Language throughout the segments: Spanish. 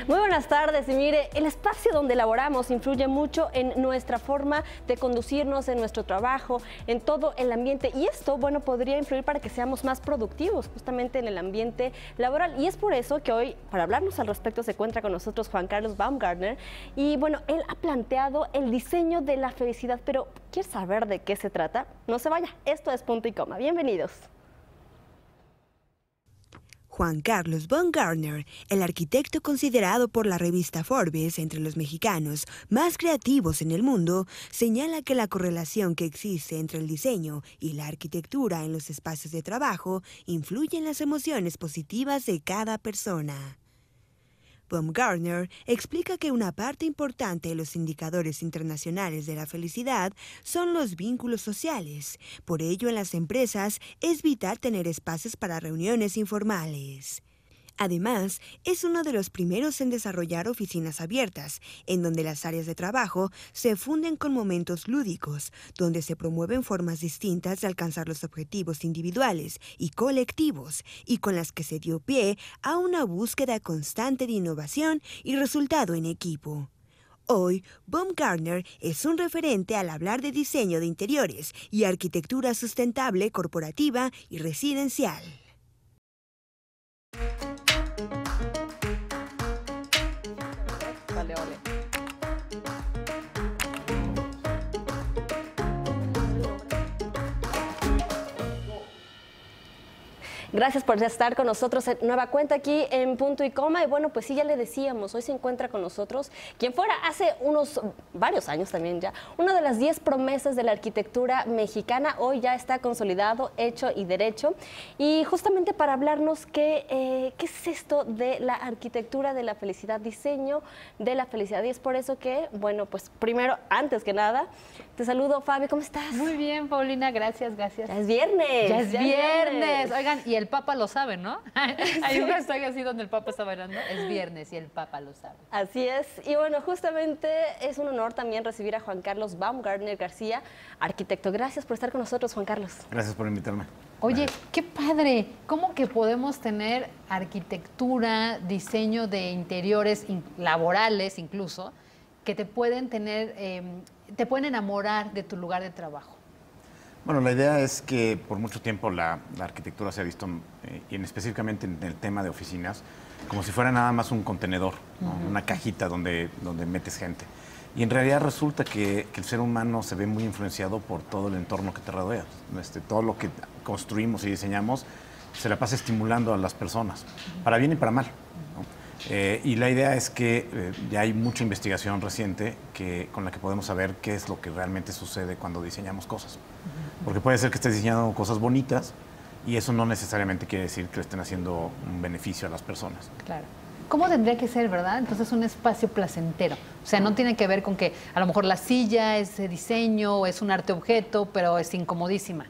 Muy buenas tardes. Y mire, el espacio donde laboramos influye mucho en nuestra forma de conducirnos, en nuestro trabajo, en todo el ambiente. Y esto, bueno, podría influir para que seamos más productivos justamente en el ambiente laboral. Y es por eso que hoy, para hablarnos al respecto, se encuentra con nosotros Juan Carlos Baumgartner. Y bueno, él ha planteado el diseño de la felicidad. Pero, ¿quieres saber de qué se trata? No se vaya. Esto es Punto y Coma. Bienvenidos. Juan Carlos Baumgartner, el arquitecto considerado por la revista Forbes entre los mexicanos más creativos en el mundo, señala que la correlación que existe entre el diseño y la arquitectura en los espacios de trabajo influye en las emociones positivas de cada persona. Baumgartner explica que una parte importante de los indicadores internacionales de la felicidad son los vínculos sociales. Por ello, en las empresas es vital tener espacios para reuniones informales. Además, es uno de los primeros en desarrollar oficinas abiertas, en donde las áreas de trabajo se funden con momentos lúdicos, donde se promueven formas distintas de alcanzar los objetivos individuales y colectivos, y con las que se dio pie a una búsqueda constante de innovación y resultado en equipo. Hoy, Baumgartner es un referente al hablar de diseño de interiores y arquitectura sustentable corporativa y residencial. Vale, ole. Gracias por estar con nosotros en nueva cuenta aquí en Punto y Coma. Y bueno, pues sí, ya le decíamos, hoy se encuentra con nosotros quien fuera hace varios años también ya, una de las 10 promesas de la arquitectura mexicana. Hoy ya está consolidado, hecho y derecho. Y justamente para hablarnos qué es esto de la arquitectura de la felicidad, diseño de la felicidad. Y es por eso que, bueno, pues primero, antes que nada, te saludo, Fabi, ¿cómo estás? Muy bien, Paulina, gracias, gracias. Ya es viernes. Ya es viernes. Oigan, y el Papa lo sabe, ¿no? Hay un hashtag así donde el Papa está bailando. Es viernes y el Papa lo sabe. Así es. Y bueno, justamente es un honor también recibir a Juan Carlos Baumgartner García, arquitecto. Gracias por estar con nosotros, Juan Carlos. Gracias por invitarme. Oye, qué padre. ¿Cómo que podemos tener arquitectura, diseño de interiores laborales incluso, que te pueden te pueden enamorar de tu lugar de trabajo? Bueno, la idea es que por mucho tiempo la arquitectura se ha visto, y específicamente en el tema de oficinas, como si fuera nada más un contenedor, ¿no? Una cajita donde metes gente. Y en realidad resulta que el ser humano se ve muy influenciado por todo el entorno que te rodea. Todo lo que construimos y diseñamos se la pasa estimulando a las personas, para bien y para mal, ¿no? Y la idea es que ya hay mucha investigación reciente con la que podemos saber qué es lo que realmente sucede cuando diseñamos cosas. Porque puede ser que estés diseñando cosas bonitas y eso no necesariamente quiere decir que le estén haciendo un beneficio a las personas. Claro. ¿Cómo tendría que ser, verdad? Entonces, un espacio placentero. O sea, no tiene que ver con que a lo mejor la silla es de diseño o es un arte objeto, pero es incomodísima.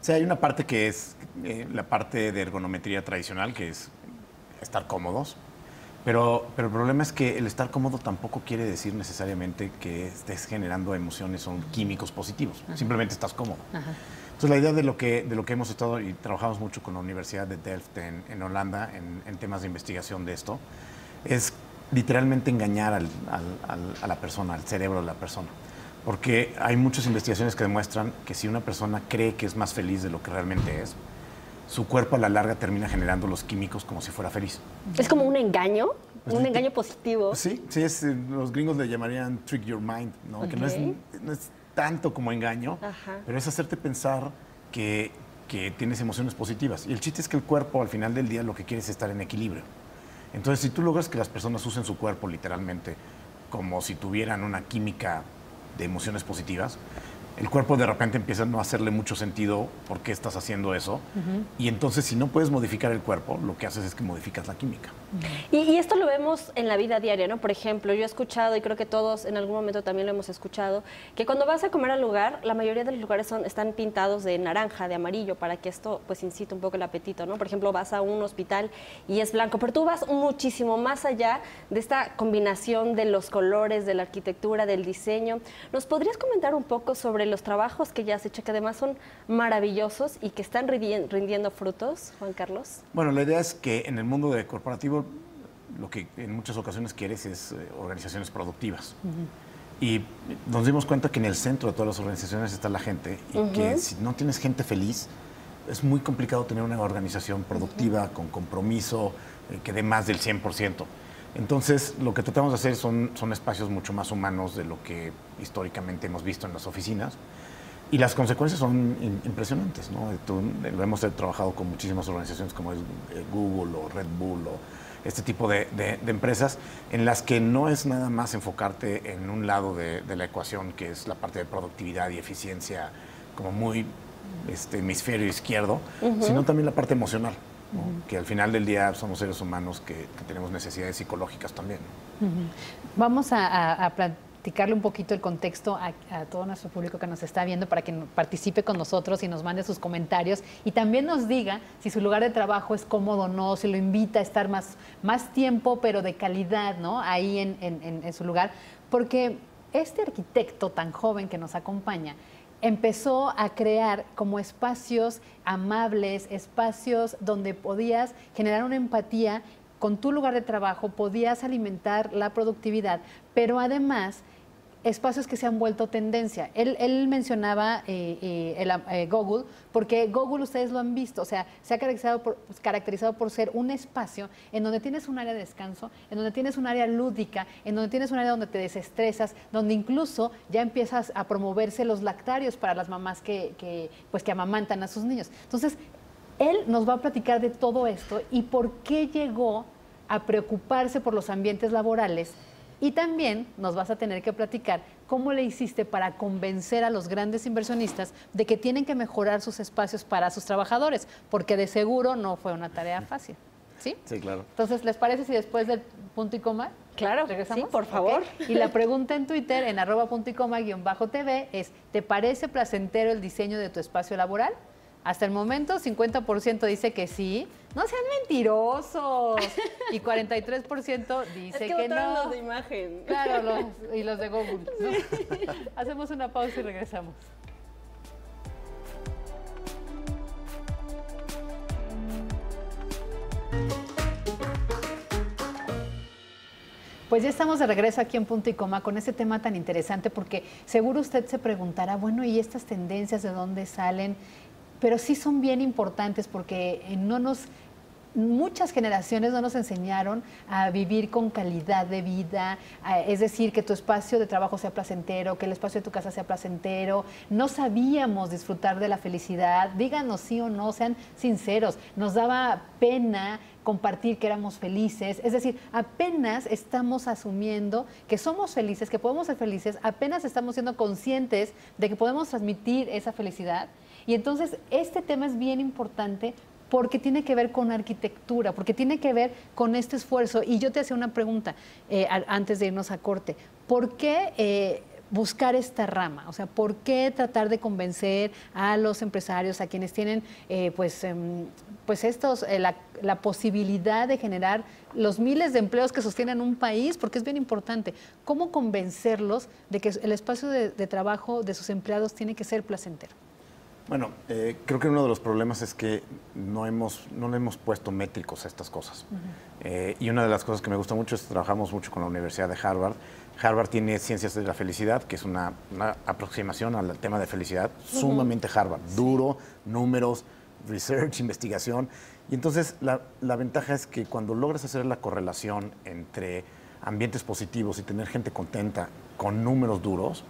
O sea, hay una parte que es la parte de ergonometría tradicional, que es estar cómodos. Pero el problema es que el estar cómodo tampoco quiere decir necesariamente que estés generando emociones o químicos positivos. Ajá. Simplemente estás cómodo. Ajá. Entonces, la idea de lo que hemos estado, y trabajamos mucho con la Universidad de Delft en Holanda en temas de investigación de esto, es literalmente engañar a la persona, al cerebro de la persona. Porque hay muchas investigaciones que demuestran que si una persona cree que es más feliz de lo que realmente es, su cuerpo a la larga termina generando los químicos como si fuera feliz. ¿Es como un engaño? Pues un engaño positivo. Sí, los gringos le llamarían trick your mind, ¿no? Okay. Que no es tanto como engaño, ajá, pero es hacerte pensar que tienes emociones positivas. Y el chiste es que el cuerpo al final del día lo que quiere es estar en equilibrio. Entonces, si tú logras que las personas usen su cuerpo literalmente como si tuvieran una química de emociones positivas, el cuerpo de repente empieza a no hacerle mucho sentido por qué estás haciendo eso. Y entonces, si no puedes modificar el cuerpo, lo que haces es que modificas la química. Y esto lo vemos en la vida diaria, ¿no? Por ejemplo, yo he escuchado, y creo que todos en algún momento también lo hemos escuchado, que cuando vas a comer al lugar, la mayoría de los lugares están pintados de naranja, de amarillo, para que esto pues incite un poco el apetito, ¿no? Por ejemplo, vas a un hospital y es blanco, pero tú vas muchísimo más allá de esta combinación de los colores, de la arquitectura, del diseño. ¿Nos podrías comentar un poco sobre los trabajos que ya has hecho, que además son maravillosos y que están rindiendo frutos, Juan Carlos? Bueno, la idea es que en el mundo corporativo lo que en muchas ocasiones quieres es organizaciones productivas. Y nos dimos cuenta que en el centro de todas las organizaciones está la gente y que si no tienes gente feliz, es muy complicado tener una organización productiva, con compromiso, que dé más del 100%. Entonces, lo que tratamos de hacer son espacios mucho más humanos de lo que históricamente hemos visto en las oficinas. Y las consecuencias son impresionantes, ¿no? Lo hemos trabajado con muchísimas organizaciones como es Google o Red Bull o este tipo de empresas en las que no es nada más enfocarte en un lado de la ecuación, que es la parte de productividad y eficiencia como muy hemisferio izquierdo, sino también la parte emocional, ¿no? Que al final del día somos seres humanos que tenemos necesidades psicológicas también. Vamos a platicarle un poquito el contexto a todo nuestro público que nos está viendo para que participe con nosotros y nos mande sus comentarios y también nos diga si su lugar de trabajo es cómodo o no, si lo invita a estar más tiempo, pero de calidad, ¿no? Ahí en su lugar. Porque este arquitecto tan joven que nos acompaña empezó a crear como espacios amables, espacios donde podías generar una empatía con tu lugar de trabajo, podías alimentar la productividad, pero además espacios que se han vuelto tendencia. Él mencionaba Google, porque Google ustedes lo han visto, o sea, se ha caracterizado por ser un espacio en donde tienes un área de descanso, en donde tienes un área lúdica, en donde tienes un área donde te desestresas, donde incluso ya empiezas a promoverse los lactarios para las mamás que amamantan a sus niños. Entonces, él nos va a platicar de todo esto y por qué llegó a preocuparse por los ambientes laborales. Y también nos vas a tener que platicar cómo le hiciste para convencer a los grandes inversionistas de que tienen que mejorar sus espacios para sus trabajadores, porque de seguro no fue una tarea fácil. ¿Sí? Sí, claro. Entonces, ¿les parece si después del punto y coma Claro, regresamos? sí, por favor. Okay. Y la pregunta en Twitter, en @puntoycoma_tv, es: ¿te parece placentero el diseño de tu espacio laboral? Hasta el momento, 50% dice que sí. No sean mentirosos. Y 43% dice es que no. los de imagen. Claro, y los de Google. ¿No? Hacemos una pausa y regresamos. Pues ya estamos de regreso aquí en Punto y Coma con este tema tan interesante, porque seguro usted se preguntará, bueno, ¿y estas tendencias de dónde salen? Pero sí son bien importantes porque muchas generaciones no nos enseñaron a vivir con calidad de vida, es decir, que tu espacio de trabajo sea placentero, que el espacio de tu casa sea placentero. No sabíamos disfrutar de la felicidad. Díganos sí o no, sean sinceros. Nos daba pena compartir que éramos felices. Es decir, apenas estamos asumiendo que somos felices, que podemos ser felices, apenas estamos siendo conscientes de que podemos transmitir esa felicidad. Y entonces este tema es bien importante porque tiene que ver con arquitectura, porque tiene que ver con este esfuerzo. Y yo te hacía una pregunta antes de irnos a corte. ¿Por qué buscar esta rama? O sea, ¿por qué tratar de convencer a los empresarios, a quienes tienen la posibilidad de generar los miles de empleos que sostienen un país? Porque es bien importante. ¿Cómo convencerlos de que el espacio de trabajo de sus empleados tiene que ser placentero? Bueno, creo que uno de los problemas es que no le hemos puesto métricos a estas cosas. Y una de las cosas que me gusta mucho es que trabajamos mucho con la Universidad de Harvard. Harvard tiene Ciencias de la Felicidad, que es una aproximación al tema de felicidad sumamente Harvard. Duro, números, research, investigación. Y entonces la ventaja es que cuando logras hacer la correlación entre ambientes positivos y tener gente contenta con números duros,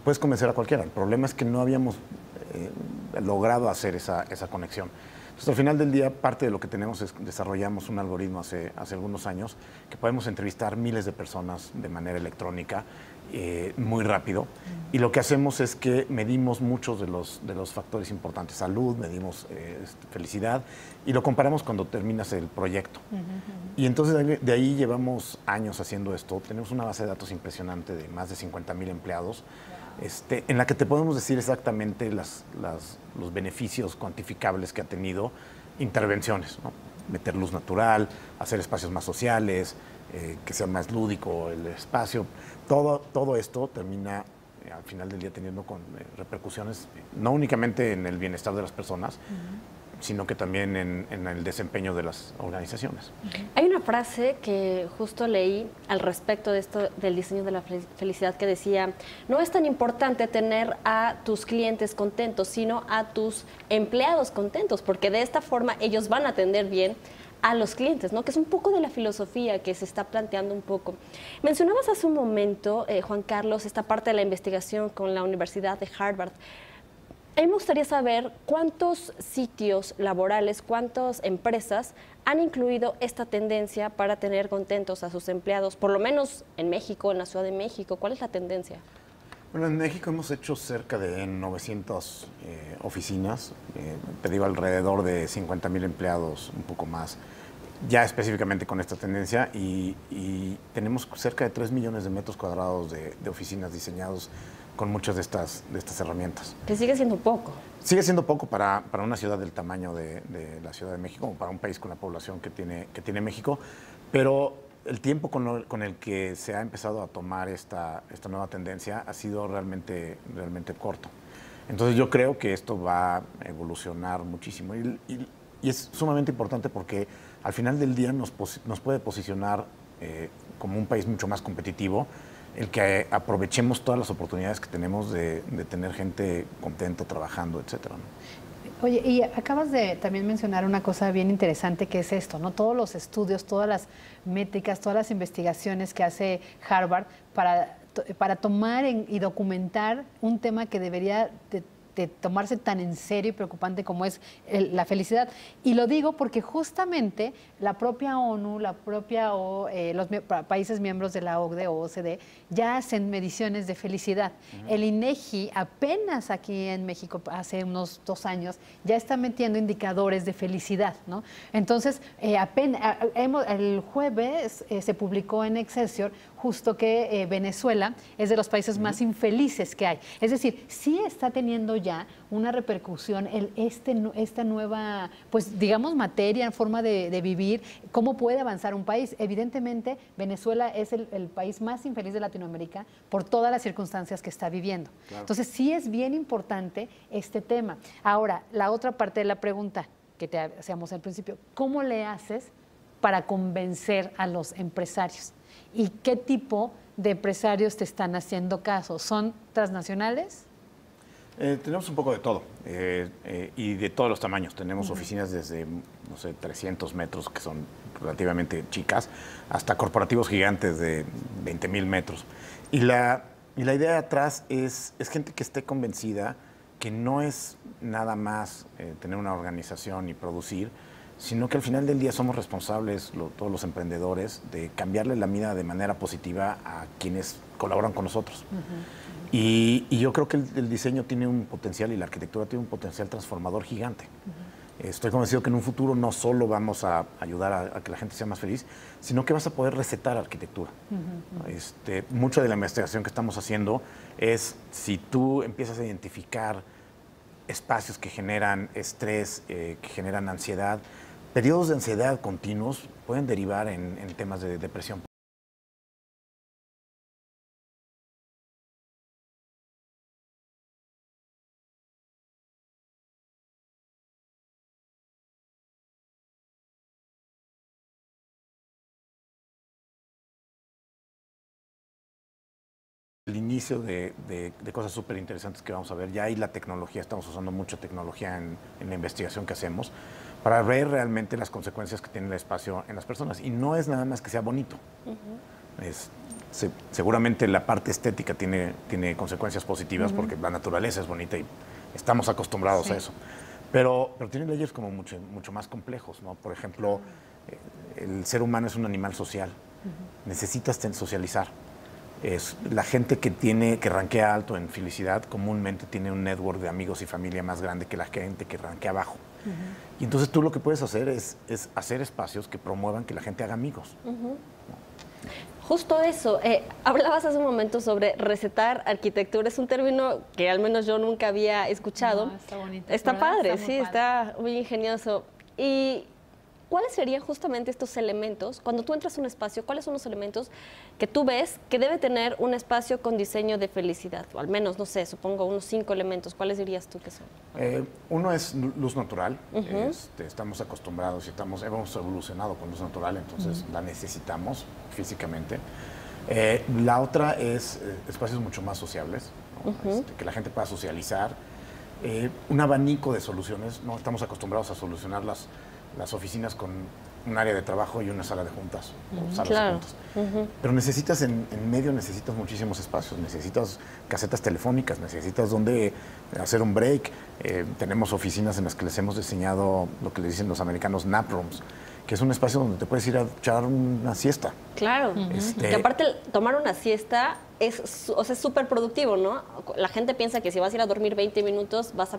puedes convencer a cualquiera. El problema es que no habíamos logrado hacer esa conexión. Entonces, al final del día, parte de lo que tenemos es desarrollamos un algoritmo hace algunos años que podemos entrevistar miles de personas de manera electrónica muy rápido. Y lo que hacemos es que medimos muchos de los factores importantes. Salud, medimos felicidad y lo comparamos cuando terminas el proyecto. Y entonces de ahí llevamos años haciendo esto. Tenemos una base de datos impresionante de más de 50,000 empleados. En la que te podemos decir exactamente los beneficios cuantificables que ha tenido intervenciones, ¿no? Meter luz natural, hacer espacios más sociales, que sea más lúdico el espacio. Todo esto termina al final del día teniendo repercusiones no únicamente en el bienestar de las personas, sino que también en el desempeño de las organizaciones. Hay una frase que justo leí al respecto de esto del diseño de la felicidad que decía, no es tan importante tener a tus clientes contentos, sino a tus empleados contentos, porque de esta forma ellos van a atender bien a los clientes, ¿no? Que es un poco de la filosofía que se está planteando un poco. Mencionabas hace un momento, Juan Carlos, esta parte de la investigación con la Universidad de Harvard. A mí me gustaría saber cuántos sitios laborales, cuántas empresas han incluido esta tendencia para tener contentos a sus empleados, por lo menos en México, en la Ciudad de México. ¿Cuál es la tendencia? Bueno, en México hemos hecho cerca de 900 oficinas, te digo alrededor de 50,000 empleados, un poco más, ya específicamente con esta tendencia, y tenemos cerca de 3 millones de metros cuadrados de oficinas diseñados con muchas de estas herramientas. Que sigue siendo poco. Sigue siendo poco para una ciudad del tamaño de la Ciudad de México, o para un país con la población que tiene México, pero el tiempo con el que se ha empezado a tomar esta nueva tendencia ha sido realmente corto. Entonces yo creo que esto va a evolucionar muchísimo y es sumamente importante porque al final del día nos puede posicionar como un país mucho más competitivo, el que aprovechemos todas las oportunidades que tenemos de tener gente contenta, trabajando, etcétera, ¿no? Oye, y acabas de también mencionar una cosa bien interesante que es esto, ¿no? Todos los estudios, todas las métricas, todas las investigaciones que hace Harvard para tomar y documentar un tema que debería de tomarse tan en serio y preocupante como es la felicidad. Y lo digo porque justamente la propia ONU, los países miembros de la OCDE o OCDE ya hacen mediciones de felicidad. El INEGI apenas aquí en México hace unos 2 años ya está metiendo indicadores de felicidad, ¿no? Entonces, el jueves se publicó en Excelsior justo que Venezuela es de los países más infelices que hay. Es decir, sí está teniendo ya una repercusión esta nueva, pues digamos, materia, en forma de vivir, cómo puede avanzar un país. Evidentemente, Venezuela es el país más infeliz de Latinoamérica por todas las circunstancias que está viviendo. Claro. Entonces, sí es bien importante este tema. Ahora, la otra parte de la pregunta que te hacíamos al principio, ¿cómo le haces para convencer a los empresarios? ¿Y qué tipo de empresarios te están haciendo caso? ¿Son transnacionales? Tenemos un poco de todo y de todos los tamaños. Tenemos oficinas desde, no sé, 300 metros, que son relativamente chicas, hasta corporativos gigantes de 20,000 metros. Y la idea de atrás es gente que esté convencida que no es nada más tener una organización y producir, sino que al final del día somos responsables, todos los emprendedores, de cambiarle la vida de manera positiva a quienes colaboran con nosotros. Y yo creo que el diseño tiene un potencial y la arquitectura tiene un potencial transformador gigante. Estoy convencido que en un futuro no solo vamos a ayudar a que la gente sea más feliz, sino que vas a poder recetar arquitectura. Mucha de la investigación que estamos haciendo es si tú empiezas a identificar espacios que generan estrés, que generan ansiedad, periodos de ansiedad continuos pueden derivar en temas de depresión. El inicio de cosas súper interesantes que vamos a ver. Ya hay la tecnología, estamos usando mucha tecnología en la investigación que hacemos para ver realmente las consecuencias que tiene el espacio en las personas. Y no es nada más que sea bonito. Seguramente la parte estética tiene consecuencias positivas porque la naturaleza es bonita y estamos acostumbrados a eso. Pero tiene layers como mucho más complejos, ¿no? Por ejemplo, el ser humano es un animal social. Necesitas socializar. La gente que rankea alto en felicidad comúnmente tiene un network de amigos y familia más grande que la gente que rankea abajo. Y entonces tú lo que puedes hacer es hacer espacios que promuevan que la gente haga amigos. Justo eso. Hablabas hace un momento sobre recetar arquitectura. Es un término que al menos yo nunca había escuchado. No, está bonito. Está padre, muy sí, padre. está muy ingenioso. Y ¿cuáles serían justamente estos elementos? Cuando tú entras a un espacio, ¿cuáles son los elementos que tú ves que debe tener un espacio con diseño de felicidad? O al menos, no sé, supongo unos 5 elementos. ¿Cuáles dirías tú que son? Uno es luz natural. Estamos acostumbrados y hemos evolucionado con luz natural, entonces la necesitamos físicamente. La otra es espacios mucho más sociables, ¿no? Que la gente pueda socializar. Un abanico de soluciones, ¿no? Estamos acostumbrados a solucionar las oficinas con un área de trabajo y una sala de juntas, o salas de juntas. Pero necesitas en medio, necesitas muchísimos espacios, necesitas casetas telefónicas, necesitas donde hacer un break. Tenemos oficinas en las que les hemos diseñado lo que le dicen los americanos nap rooms, que es un espacio donde te puedes ir a echar una siesta. Claro, que aparte tomar una siesta es súper productivo, ¿no? La gente piensa que si vas a ir a dormir 20 minutos vas a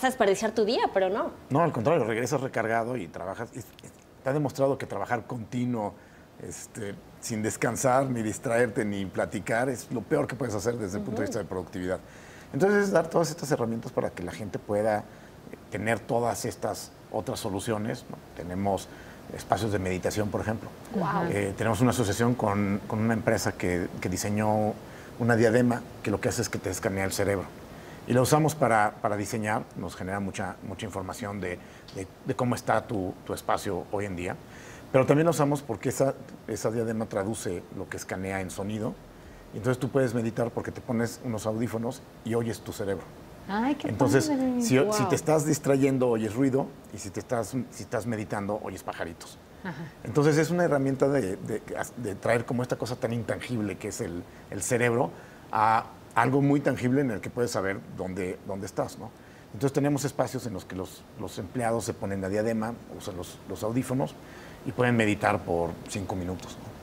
desperdiciar tu día, pero no. No, al contrario, regresas recargado y trabajas. Te ha demostrado que trabajar continuo, sin descansar, ni distraerte, ni platicar, es lo peor que puedes hacer desde el punto de vista de productividad. Entonces, es dar todas estas herramientas para que la gente pueda tener todas estas otras soluciones, ¿no? Tenemos espacios de meditación, por ejemplo. Wow. Tenemos una asociación con una empresa que diseñó una diadema que lo que hace es que te escanea el cerebro. Y la usamos para diseñar, nos genera mucha información de cómo está tu espacio hoy en día. Pero también la usamos porque esa diadema traduce lo que escanea en sonido. Y entonces tú puedes meditar porque te pones unos audífonos y oyes tu cerebro. Ay, qué Entonces, padre. si te estás distrayendo, oyes ruido, y si estás meditando, oyes pajaritos. Ajá. Entonces, es una herramienta de traer como esta cosa tan intangible que es el cerebro a algo muy tangible en el que puedes saber dónde estás, ¿no? Entonces, tenemos espacios en los que los empleados se ponen la diadema, usan los audífonos y pueden meditar por 5 minutos, ¿no?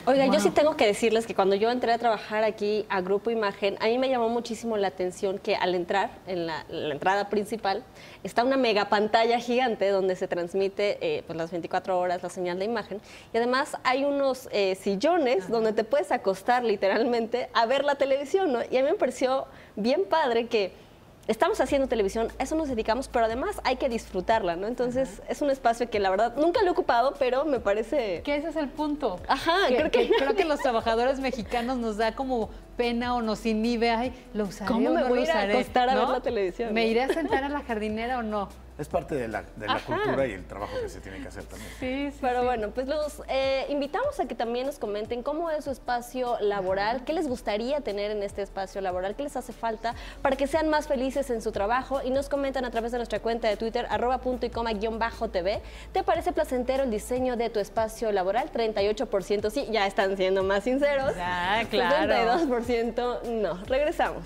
Oiga, yo sí tengo que decirles que cuando yo entré a trabajar aquí a Grupo Imagen, a mí me llamó muchísimo la atención que al entrar, en la entrada principal, está una mega pantalla gigante donde se transmite pues las 24 horas la señal de imagen. Y además hay unos sillones donde te puedes acostar literalmente a ver la televisión, ¿no? Y a mí me pareció bien padre que estamos haciendo televisión, a eso nos dedicamos, pero además hay que disfrutarla, ¿no? Entonces, es un espacio que la verdad nunca lo he ocupado, pero me parece... Que ese es el punto. Ajá, creo que los trabajadores mexicanos nos da como pena o nos inhibe. Ay, ¿lo usaré ¿Cómo o me no voy lo a ir a usaré? acostar a ¿No? ver la televisión? ¿Me iré a sentar a la jardinera o no? Es parte de la cultura y el trabajo que se tiene que hacer también. Sí, Pero sí. bueno, pues los invitamos a que también nos comenten cómo es su espacio laboral, qué les gustaría tener en este espacio laboral, qué les hace falta para que sean más felices en su trabajo, y nos comentan a través de nuestra cuenta de Twitter, @puntoycoma_tv. ¿Te parece placentero el diseño de tu espacio laboral? 38% sí, ya están siendo más sinceros. Ya, claro. 62% no. Regresamos.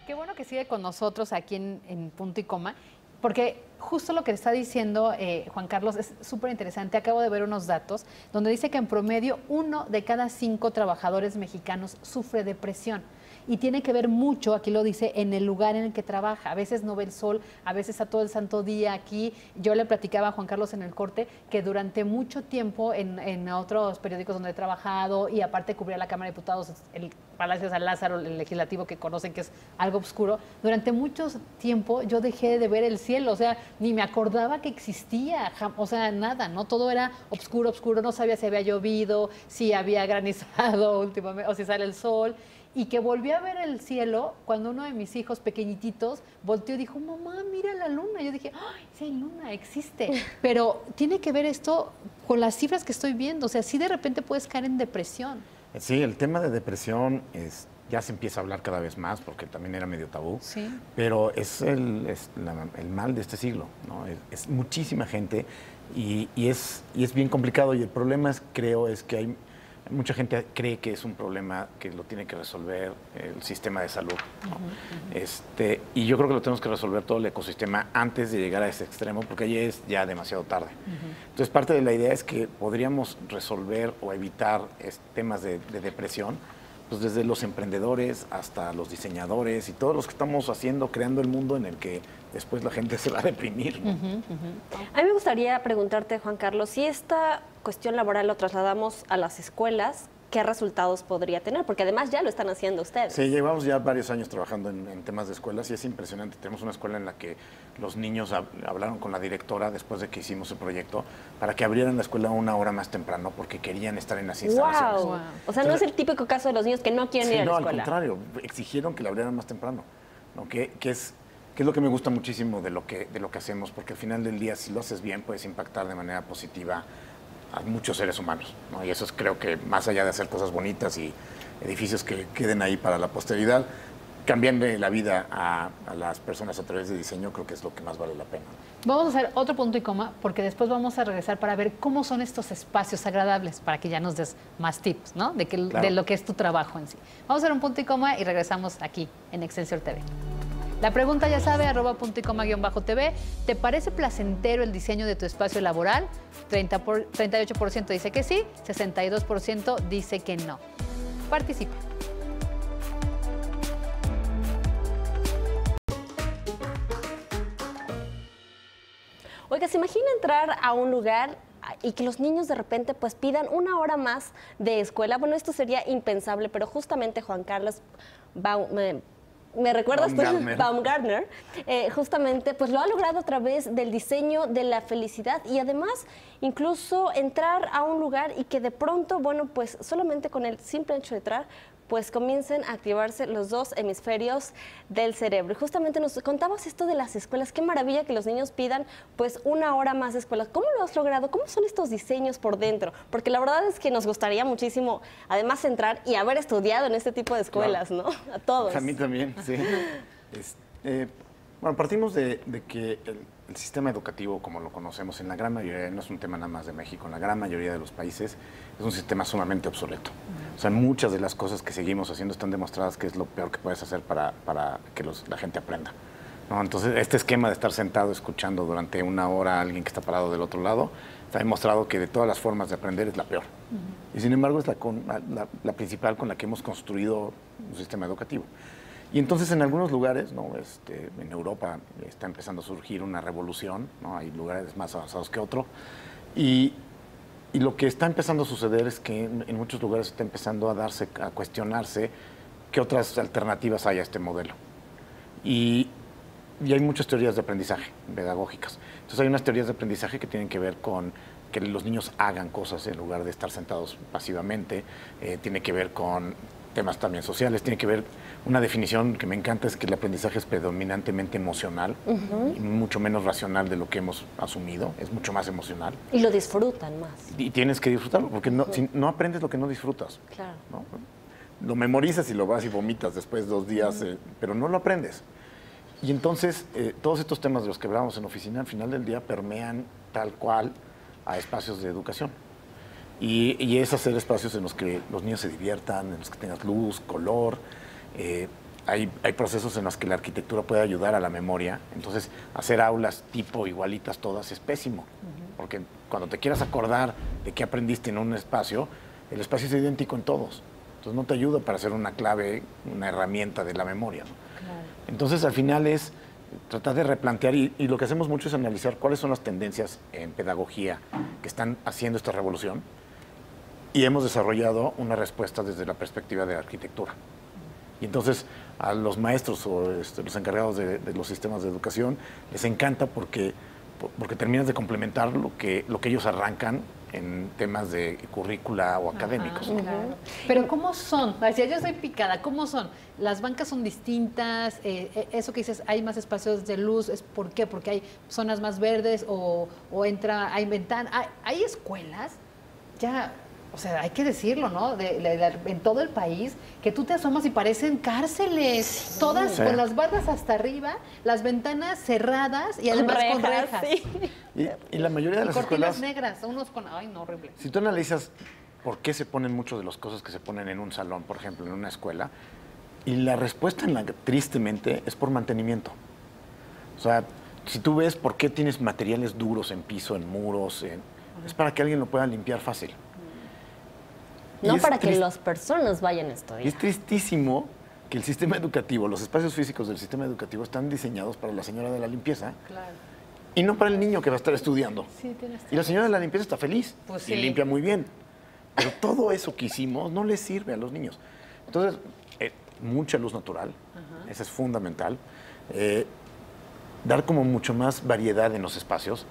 Qué bueno que sigue con nosotros aquí en Punto y Coma, porque justo lo que está diciendo Juan Carlos es súper interesante. Acabo de ver unos datos donde dice que en promedio 1 de cada 5 trabajadores mexicanos sufre depresión. Y tiene que ver mucho, aquí lo dice, en el lugar en el que trabaja. A veces no ve el sol, a veces está todo el santo día aquí. Yo le platicaba a Juan Carlos en el corte que durante mucho tiempo en otros periódicos donde he trabajado, y aparte cubría la Cámara de Diputados, el Palacio de San Lázaro, el legislativo, que conocen que es algo oscuro, durante mucho tiempo yo dejé de ver el cielo, o sea, ni me acordaba que existía, o sea, nada, ¿no? Todo era oscuro, no sabía si había llovido, si había granizado últimamente, o si sale el sol. Y que volví a ver el cielo cuando uno de mis hijos pequeñititos volteó y dijo, mamá, mira la luna. Yo dije, ¡ay, sí hay luna, existe! Pero tiene que ver esto con las cifras que estoy viendo. O sea, sí de repente puedes caer en depresión. Sí, el tema de depresión ya se empieza a hablar cada vez más porque también era medio tabú. Sí. Pero es el mal de este siglo, ¿no? Es muchísima gente y es bien complicado. Y el problema creo que hay mucha gente cree que es un problema que lo tiene que resolver el sistema de salud, ¿no? Y yo creo que lo tenemos que resolver todo el ecosistema antes de llegar a ese extremo, porque ahí es ya demasiado tarde. Entonces, parte de la idea es que podríamos resolver o evitar temas de depresión, pues desde los emprendedores hasta los diseñadores y todos los que estamos creando el mundo en el que después la gente se va a deprimir, ¿no? A mí me gustaría preguntarte, Juan Carlos, si esta cuestión laboral lo trasladamos a las escuelas, qué resultados podría tener, porque además ya lo están haciendo ustedes. Sí, llevamos ya varios años trabajando en temas de escuelas y es impresionante. Tenemos una escuela en la que los niños hablaron con la directora después de que hicimos el proyecto para que abrieran la escuela una hora más temprano porque querían estar en las instalaciones. Wow. O sea, no es el típico caso de los niños que no quieren ir a la no, escuela. al contrario, exigieron que la abrieran más temprano, ¿no? Que es lo que me gusta muchísimo de lo que hacemos, porque al final del día, si lo haces bien, puedes impactar de manera positiva a muchos seres humanos, ¿no? Y eso es, creo que más allá de hacer cosas bonitas y edificios que queden ahí para la posteridad, cambiarle la vida a las personas a través de diseño, creo que es lo que más vale la pena. Vamos a hacer otro punto y coma, porque después vamos a regresar para ver cómo son estos espacios agradables, para que ya nos des más tips, ¿no? Claro. De lo que es tu trabajo en sí. Vamos a hacer un punto y coma y regresamos aquí en Excelsior TV. La pregunta, ya sabe, @punto y coma _TV. ¿Te parece placentero el diseño de tu espacio laboral? 38% dice que sí, 62% dice que no. Participa. Oiga, ¿se imagina entrar a un lugar y que los niños de repente pues pidan una hora más de escuela? Bueno, esto sería impensable, pero justamente Juan Carlos ¿me recuerdas tú? Baumgartner, justamente pues lo ha logrado a través del diseño de la felicidad y además incluso entrar a un lugar y que de pronto, bueno, pues solamente con el simple hecho de entrar, pues comiencen a activarse los dos hemisferios del cerebro. Y justamente nos contabas esto de las escuelas. Qué maravilla que los niños pidan pues una hora más de escuela. ¿Cómo lo has logrado? ¿Cómo son estos diseños por dentro? Porque la verdad es que nos gustaría muchísimo, además, entrar y haber estudiado en este tipo de escuelas, claro, ¿no? A todos. A mí también, sí. Bueno, partimos de que el sistema educativo, como lo conocemos en la gran mayoría, no es un tema nada más de México, en la gran mayoría de los países, es un sistema sumamente obsoleto. O sea, muchas de las cosas que seguimos haciendo están demostradas que es lo peor que puedes hacer para que la gente aprenda, ¿no? Entonces, este esquema de estar sentado escuchando durante una hora a alguien que está parado del otro lado, está demostrado que de todas las formas de aprender es la peor. Y sin embargo, es la principal con la que hemos construido un sistema educativo. Y entonces en algunos lugares, ¿no? En Europa está empezando a surgir una revolución, ¿no? Hay lugares más avanzados que otros. Y lo que está empezando a suceder es que en muchos lugares está empezando a cuestionarse qué otras alternativas hay a este modelo. Y hay muchas teorías de aprendizaje pedagógicas. Entonces hay unas teorías de aprendizaje que tienen que ver con que los niños hagan cosas en lugar de estar sentados pasivamente. Tiene que ver con temas también sociales, tiene que ver, una definición que me encanta es que el aprendizaje es predominantemente emocional y mucho menos racional de lo que hemos asumido, es mucho más emocional. Y lo disfrutan más. Y tienes que disfrutarlo, porque si no aprendes lo que no disfrutas. Claro. ¿No? Lo memorizas y lo vas y vomitas después de 2 días, pero no lo aprendes. Y entonces, todos estos temas de los que hablábamos en oficina, al final del día permean tal cual a espacios de educación. Y es hacer espacios en los que los niños se diviertan, en los que tengas luz, color. Hay procesos en los que la arquitectura puede ayudar a la memoria. Entonces, hacer aulas tipo igualitas todas es pésimo. Porque cuando te quieras acordar de qué aprendiste en un espacio, el espacio es idéntico en todos. Entonces, no te ayuda para hacer una clave, una herramienta de la memoria, ¿no? Claro. Entonces, al final es tratar de replantear y lo que hacemos mucho es analizar cuáles son las tendencias en pedagogía que están haciendo esta revolución. Y hemos desarrollado una respuesta desde la perspectiva de la arquitectura. Y entonces a los maestros o los encargados de los sistemas de educación les encanta porque terminas de complementar lo que ellos arrancan en temas de currícula o académicos. ¿No? Claro. Pero ¿cómo son? Decía, yo soy picada, ¿cómo son? ¿Las bancas son distintas? Eso que dices, hay más espacios de luz, ¿por qué? Porque hay zonas más verdes o hay ventanas. Hay escuelas ya... O sea, hay que decirlo, ¿no? En todo el país, que tú te asomas y parecen cárceles. Sí. Todas con las bardas hasta arriba, las ventanas cerradas y además con rejas. Sí. Y la mayoría de las escuelas... negras, unos con... Ay, no, horrible. Si tú analizas por qué se ponen muchas de las cosas que se ponen en un salón, por ejemplo, en una escuela, y la respuesta, tristemente, es por mantenimiento. O sea, si tú ves por qué tienes materiales duros en piso, en muros, es para que alguien lo pueda limpiar fácil. No para que las personas vayan a estudiar. Es tristísimo que el sistema educativo, los espacios físicos del sistema educativo están diseñados para la señora de la limpieza. Claro. Y no para el niño que va a estar estudiando. Sí, tienes y la señora de la limpieza está feliz y limpia muy bien. Pero todo eso que hicimos no les sirve a los niños. Entonces, mucha luz natural, eso es fundamental. Dar como mucho más variedad en los espacios.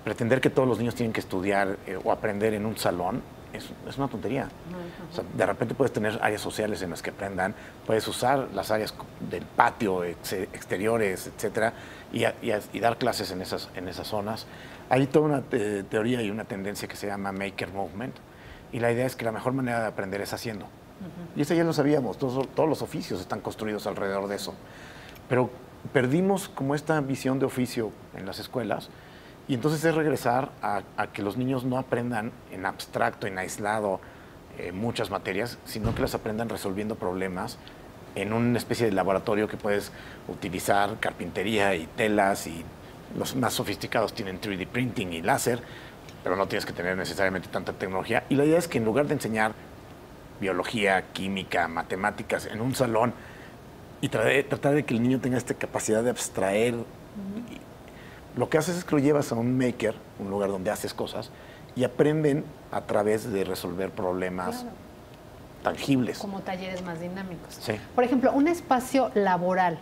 Pretender que todos los niños tienen que estudiar o aprender en un salón es una tontería. O sea, de repente puedes tener áreas sociales en las que aprendan, puedes usar las áreas del patio, exteriores, etcétera, y dar clases en esas zonas. Hay toda una teoría y una tendencia que se llama Maker Movement, y la idea es que la mejor manera de aprender es haciendo. Y eso ya lo sabíamos, todos los oficios están construidos alrededor de eso. Pero perdimos como esta visión de oficio en las escuelas, y entonces es regresar a que los niños no aprendan en abstracto, en aislado, muchas materias, sino que las aprendan resolviendo problemas en una especie de laboratorio que puedes utilizar carpintería y telas, y los más sofisticados tienen 3D printing y láser, pero no tienes que tener necesariamente tanta tecnología. Y la idea es que en lugar de enseñar biología, química, matemáticas en un salón y tratar de que el niño tenga esta capacidad de abstraer, lo que haces es que lo llevas a un maker, un lugar donde haces cosas, y aprenden a través de resolver problemas tangibles. Como talleres más dinámicos. Sí. Por ejemplo, un espacio laboral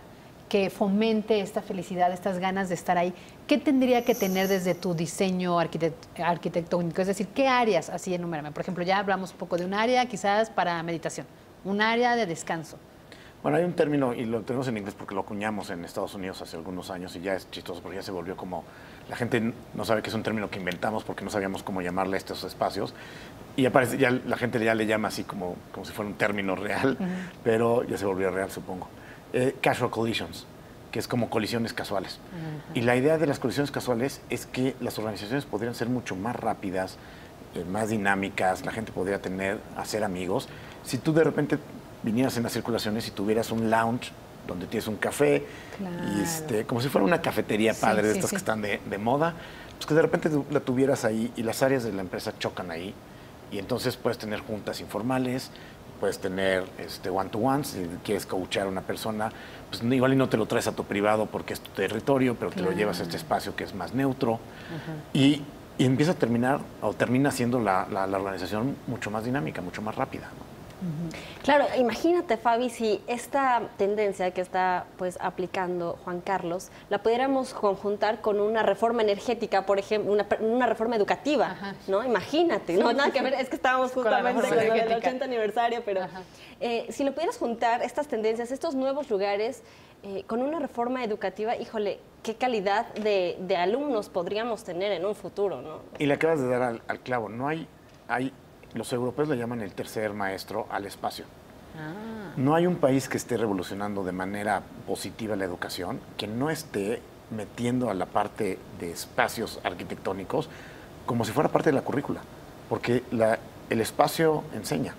que fomente esta felicidad, estas ganas de estar ahí, ¿qué tendría que tener desde tu diseño arquitectónico? Es decir, ¿qué áreas? Así enumérame. Por ejemplo, ya hablamos un poco de un área quizás para meditación, un área de descanso. Bueno, hay un término, y lo tenemos en inglés porque lo acuñamos en Estados Unidos hace algunos años, y ya es chistoso porque ya se volvió como... La gente no sabe que es un término que inventamos porque no sabíamos cómo llamarle a estos espacios, y aparece, ya la gente ya le llama así como si fuera un término real, pero ya se volvió real, supongo. Casual collisions, que es como colisiones casuales. Y la idea de las colisiones casuales es que las organizaciones podrían ser mucho más rápidas, más dinámicas, la gente podría hacer amigos. Si tú de repente vinieras en las circulaciones y tuvieras un lounge donde tienes un café, y como si fuera una cafetería padre de estas que están de moda, pues que de repente la tuvieras ahí y las áreas de la empresa chocan ahí, y entonces puedes tener juntas informales, puedes tener one-to-ones, si quieres coachar a una persona, pues igual y no te lo traes a tu privado porque es tu territorio, pero te lo llevas a este espacio que es más neutro, y empieza a termina siendo la organización mucho más dinámica, mucho más rápida, ¿no? Claro, imagínate, Fabi, si esta tendencia que está pues aplicando Juan Carlos la pudiéramos conjuntar con una reforma energética, por ejemplo, una reforma educativa, ¿no? Imagínate, no nada que ver, es que estábamos justamente con el 80 aniversario, pero si lo pudieras juntar, estas tendencias, estos nuevos lugares, con una reforma educativa, híjole, qué calidad de alumnos podríamos tener en un futuro, ¿no? Y le acabas de dar al clavo, no hay los europeos le llaman el tercer maestro al espacio. No hay un país que esté revolucionando de manera positiva la educación que no esté metiendo a la parte de espacios arquitectónicos como si fuera parte de la currícula, porque el espacio enseña,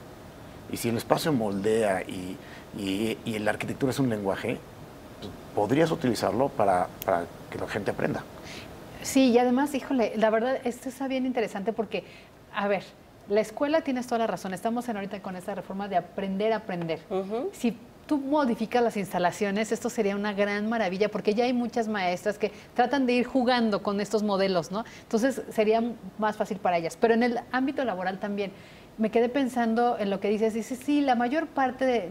y si el espacio moldea y la arquitectura es un lenguaje, pues podrías utilizarlo para que la gente aprenda. Sí, y además, híjole, la verdad, esto está bien interesante porque, a ver, la escuela, tienes toda la razón, estamos ahorita con esta reforma de aprender a aprender. Si tú modificas las instalaciones, esto sería una gran maravilla, porque ya hay muchas maestras que tratan de ir jugando con estos modelos, ¿no? Entonces sería más fácil para ellas. Pero en el ámbito laboral también, me quedé pensando en lo que dices, sí, la mayor parte de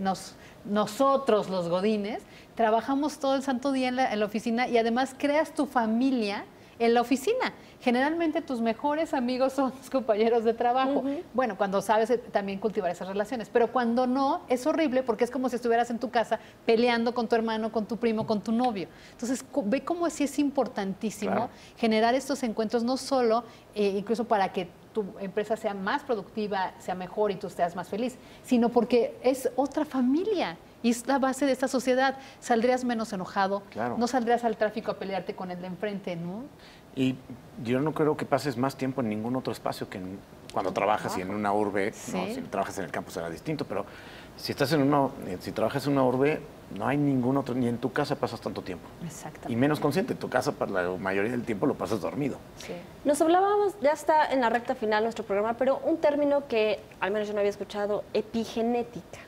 nosotros, los godines, trabajamos todo el santo día en la oficina, y además creas tu familia en la oficina. Generalmente tus mejores amigos son tus compañeros de trabajo. Bueno, cuando sabes también cultivar esas relaciones, pero cuando no, es horrible porque es como si estuvieras en tu casa peleando con tu hermano, con tu primo, con tu novio. Entonces, ve cómo sí es importantísimo generar estos encuentros, no solo incluso para que tu empresa sea más productiva, sea mejor y tú seas más feliz, sino porque es otra familia. Y es la base de esta sociedad. Saldrías menos enojado, no saldrías al tráfico a pelearte con el de enfrente, ¿no? Y yo no creo que pases más tiempo en ningún otro espacio que cuando trabajas y en una urbe, ¿no? Si trabajas en el campo será distinto, pero si estás si trabajas en una urbe, no hay ningún otro, ni en tu casa pasas tanto tiempo. Exactamente. Y menos consciente, en tu casa para la mayoría del tiempo lo pasas dormido. Sí. Nos hablábamos, ya está en la recta final nuestro programa, pero un término que al menos yo no había escuchado, epigenética.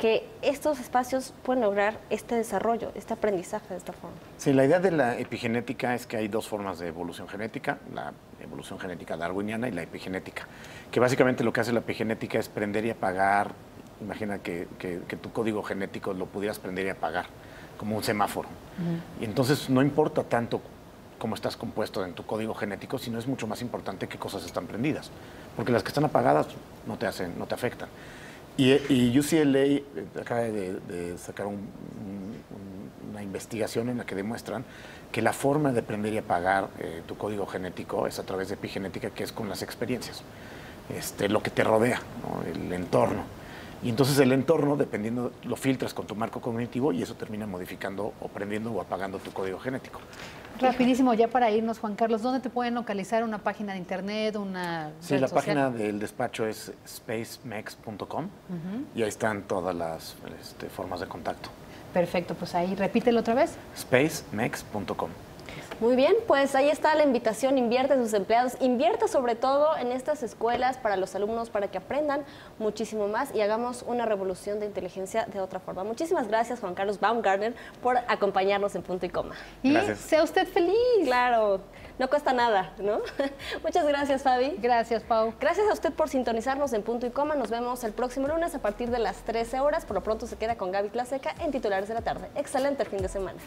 que estos espacios pueden lograr este desarrollo, este aprendizaje de esta forma. Sí, la idea de la epigenética es que hay dos formas de evolución genética, la evolución genética darwiniana y la epigenética, que básicamente lo que hace la epigenética es prender y apagar. Imagina que tu código genético lo pudieras prender y apagar, como un semáforo. Y entonces no importa tanto cómo estás compuesto en tu código genético, sino es mucho más importante qué cosas están prendidas, porque las que están apagadas no te afectan. Y UCLA acaba de sacar una investigación en la que demuestran que la forma de prender y apagar tu código genético es a través de epigenética, que es con las experiencias, lo que te rodea, ¿no? El entorno. Y entonces el entorno, dependiendo, lo filtras con tu marco cognitivo y eso termina modificando o prendiendo o apagando tu código genético. Rapidísimo, ya para irnos, Juan Carlos, ¿dónde te pueden localizar? ¿Una página de internet, una Sí, red la social? página del despacho es spacemex.com y ahí están todas las formas de contacto. Perfecto, pues ahí repítelo otra vez. spacemex.com. Muy bien, pues ahí está la invitación, invierte en sus empleados, invierte sobre todo en estas escuelas para los alumnos, para que aprendan muchísimo más y hagamos una revolución de inteligencia de otra forma. Muchísimas gracias, Juan Carlos Baumgartner, por acompañarnos en Punto y Coma. Y Gracias. sea usted feliz. Claro, no cuesta nada, ¿no? Muchas gracias, Fabi. Gracias, Pau. Gracias a usted por sintonizarnos en Punto y Coma. Nos vemos el próximo lunes a partir de las 13 horas. Por lo pronto se queda con Gaby Tlaseca en Titulares de la Tarde. Excelente fin de semana.